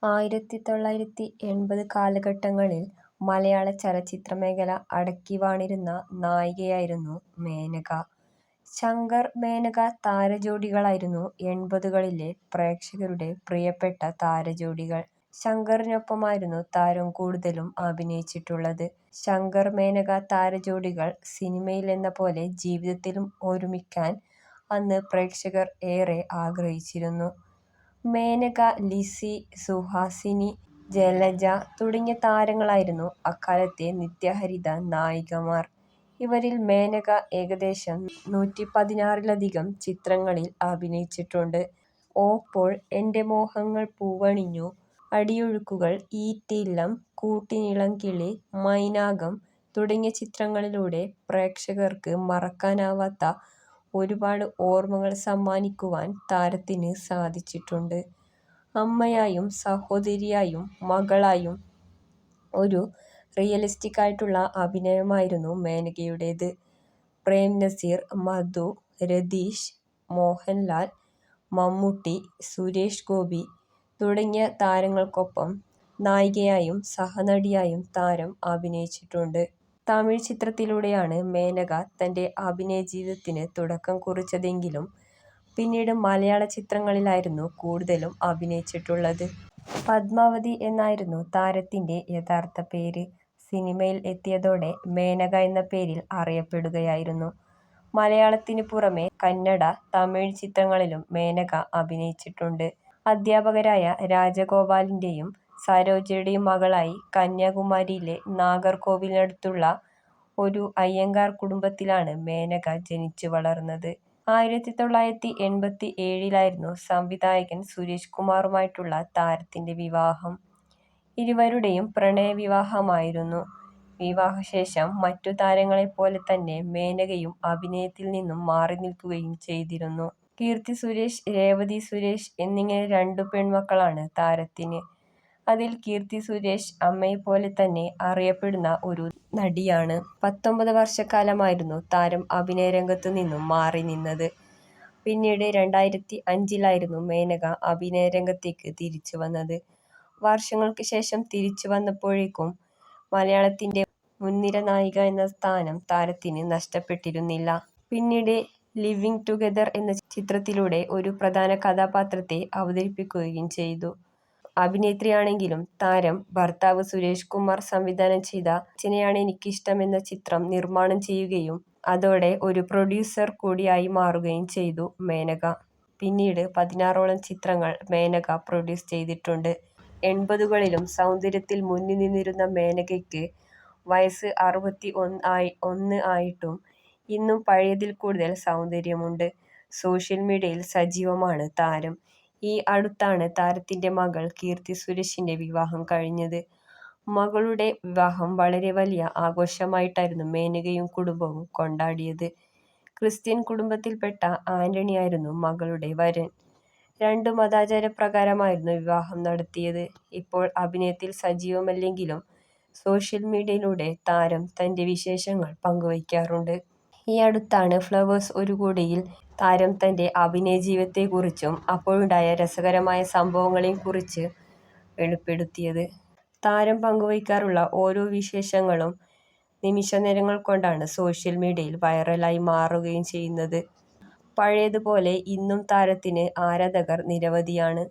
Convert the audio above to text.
1980 കാലഘട്ടങ്ങളിൽ മലയാള ചലച്ചിത്രമേഖല അടക്കിവാണിരുന്ന നായികയായിരുന്നു മേനക. ശങ്കർ, മേനക താരജോഡികളായിരുന്നു 80കളിലെ പ്രേക്ഷകരുടെ പ്രിയപ്പെട്ട താരജോഡികൾ. ശങ്കറിനൊപ്പമായിരുന്നു താരം കൂടുതലും അഭിനയിച്ചിട്ടുള്ളത്. ശങ്കർ-മേനക താരജോഡികൾ സിനിമയിലെന്നപോലെ ജീവിതത്തിലും ഒരുമിക്കാൻ അന്ന് പ്രേക്ഷകർ ഏറെ ആഗ്രഹിച്ചിരുന്നു. മേനക, ലിസി, സുഹാസിനി, ജലജ തുടങ്ങിയ താരങ്ങളായിരുന്നു അക്കാലത്തെ നിത്യഹരിത നായികമാർ. ഇവരിൽ മേനക ഏകദേശം 116ലധികം ചിത്രങ്ങളിൽ അഭിനയിച്ചിട്ടുണ്ട്. ഓപ്പോൾ, എന്റെ മോഹങ്ങൾ പൂവണിഞ്ഞു, അടിയൊഴുക്കുകൾ, ഈറ്റില്ലം, കൂട്ടിനിളംകിളി, മൈനാകം തുടങ്ങിയ ചിത്രങ്ങളിലൂടെ പ്രേക്ഷകർക്ക് മറക്കാനാവാത്ത ഒരുപാട് ഓർമ്മകൾ സമ്മാനിക്കുവാൻ താരത്തിന് സാധിച്ചിട്ടുണ്ട്. അമ്മയായും സഹോദരിയായും മകളായും ഒരു റിയലിസ്റ്റിക് ആയിട്ടുള്ള അഭിനയമായിരുന്നു മേനകയുടേത്. പ്രേംനസീർ, മധു, രതീഷ്, മോഹൻലാൽ, മമ്മൂട്ടി, സുരേഷ് ഗോപി തുടങ്ങിയ താരങ്ങൾക്കൊപ്പം നായികയായും സഹനടിയായും താരം അഭിനയിച്ചിട്ടുണ്ട്. തമിഴ് ചിത്രത്തിലൂടെയാണ് മേനക തന്റെ അഭിനയ ജീവിതത്തിന് തുടക്കം കുറിച്ചതെങ്കിലും പിന്നീട് മലയാള ചിത്രങ്ങളിലായിരുന്നു കൂടുതലും അഭിനയിച്ചിട്ടുള്ളത്. പദ്മാവതി എന്നായിരുന്നു താരത്തിന്റെ യഥാർത്ഥ പേര്. സിനിമയിൽ എത്തിയതോടെ മേനക എന്ന പേരിൽ അറിയപ്പെടുകയായിരുന്നു. മലയാളത്തിന് പുറമെ കന്നഡ, തമിഴ് ചിത്രങ്ങളിലും മേനക അഭിനയിച്ചിട്ടുണ്ട്. അധ്യാപകരായ രാജഗോപാലിന്റെയും സരോജയുടെയും മകളായി കന്യാകുമാരിയിലെ നാഗർകോവിലിനടുത്തുള്ള ഒരു അയ്യങ്കാർ കുടുംബത്തിലാണ് മേനക ജനിച്ചു വളർന്നത്. 1987-ലായിരുന്നു സംവിധായകൻ സുരേഷ് കുമാറുമായിട്ടുള്ള താരത്തിന്റെ വിവാഹം. ഇരുവരുടെയും പ്രണയവിവാഹമായിരുന്നു. വിവാഹശേഷം മറ്റു താരങ്ങളെപ്പോലെ തന്നെ മേനകയും അഭിനയത്തിൽ നിന്നും മാറിനിൽക്കുകയും ചെയ്തിരുന്നു. കീർത്തി സുരേഷ്, രേവതി സുരേഷ് എന്നിങ്ങനെ 2 പെൺമക്കളാണ് താരത്തിന്. അതിൽ കീർത്തി സുരേഷ് അമ്മയെപ്പോലെ തന്നെ അറിയപ്പെടുന്ന ഒരു നടിയാണ്. 19 വർഷക്കാലമായിരുന്നു താരം അഭിനയരംഗത്തു നിന്നും മാറിനിന്നത്. പിന്നീട് 2005-ലായിരുന്നു മേനക അഭിനയരംഗത്തേക്ക് തിരിച്ചുവന്നത്. വർഷങ്ങൾക്ക് ശേഷം തിരിച്ചുവന്നപ്പോഴേക്കും മലയാളത്തിന്റെ മുൻനിര നായിക എന്ന സ്ഥാനം താരത്തിന് നഷ്ടപ്പെട്ടിരുന്നില്ല. പിന്നീട് ലിവിങ് ടുഗദർ എന്ന ചിത്രത്തിലൂടെ ഒരു പ്രധാന കഥാപാത്രത്തെ അവതരിപ്പിക്കുകയും ചെയ്തു. അഭിനേത്രിയാണെങ്കിലും താരം ഭർത്താവ് സുരേഷ് കുമാർ സംവിധാനം ചെയ്ത അച്ഛനെയാണ് എനിക്കിഷ്ടം എന്ന ചിത്രം നിർമ്മാണം ചെയ്യുകയും അതോടെ ഒരു പ്രൊഡ്യൂസർ കൂടിയായി മാറുകയും ചെയ്തു മേനക. പിന്നീട് 16ഓളം ചിത്രങ്ങൾ മേനക പ്രൊഡ്യൂസ് ചെയ്തിട്ടുണ്ട്. 80കളിലും സൗന്ദര്യത്തിൽ മുന്നിൽ നിന്നിരുന്ന മേനകയ്ക്ക് വയസ്സ് 61 ആയിട്ടും ഇന്നും പഴയതിൽ കൂടുതൽ സൗന്ദര്യമുണ്ട്. സോഷ്യൽ മീഡിയയിൽ സജീവമാണ് താരം. ഈ അടുത്താണ് താരത്തിന്റെ മകൾ കീർത്തി സുരേഷിന്റെ വിവാഹം കഴിഞ്ഞത്. മകളുടെ വിവാഹം വളരെ വലിയ ആഘോഷമായിട്ടായിരുന്നു മേനകയും കുടുംബവും കൊണ്ടാടിയത്. ക്രിസ്ത്യൻ കുടുംബത്തിൽപ്പെട്ട ആന്റണിയായിരുന്നു മകളുടെ വരൻ. 2 മതാചാരപ്രകാരമായിരുന്നു വിവാഹം നടത്തിയത്. ഇപ്പോൾ അഭിനയത്തിൽ സജീവമല്ലെങ്കിലും സോഷ്യൽ മീഡിയയിലൂടെ താരം തന്റെ വിശേഷങ്ങൾ പങ്കുവയ്ക്കാറുണ്ട്. ഈ അടുത്താണ് ഫ്ലവേഴ്സ് ഒരു കോടിയിൽ താരം തന്റെ അഭിനയ ജീവിതത്തെക്കുറിച്ചും അപ്പോഴുണ്ടായ രസകരമായ സംഭവങ്ങളെയും കുറിച്ച് വെളിപ്പെടുത്തിയത്. താരം പങ്കുവയ്ക്കാറുള്ള ഓരോ വിശേഷങ്ങളും നിമിഷനേരങ്ങൾ കൊണ്ടാണ് സോഷ്യൽ മീഡിയയിൽ വൈറലായി മാറുകയും ചെയ്യുന്നത്. പഴയതുപോലെ ഇന്നും താരത്തിന് ആരാധകർ നിരവധിയാണ്.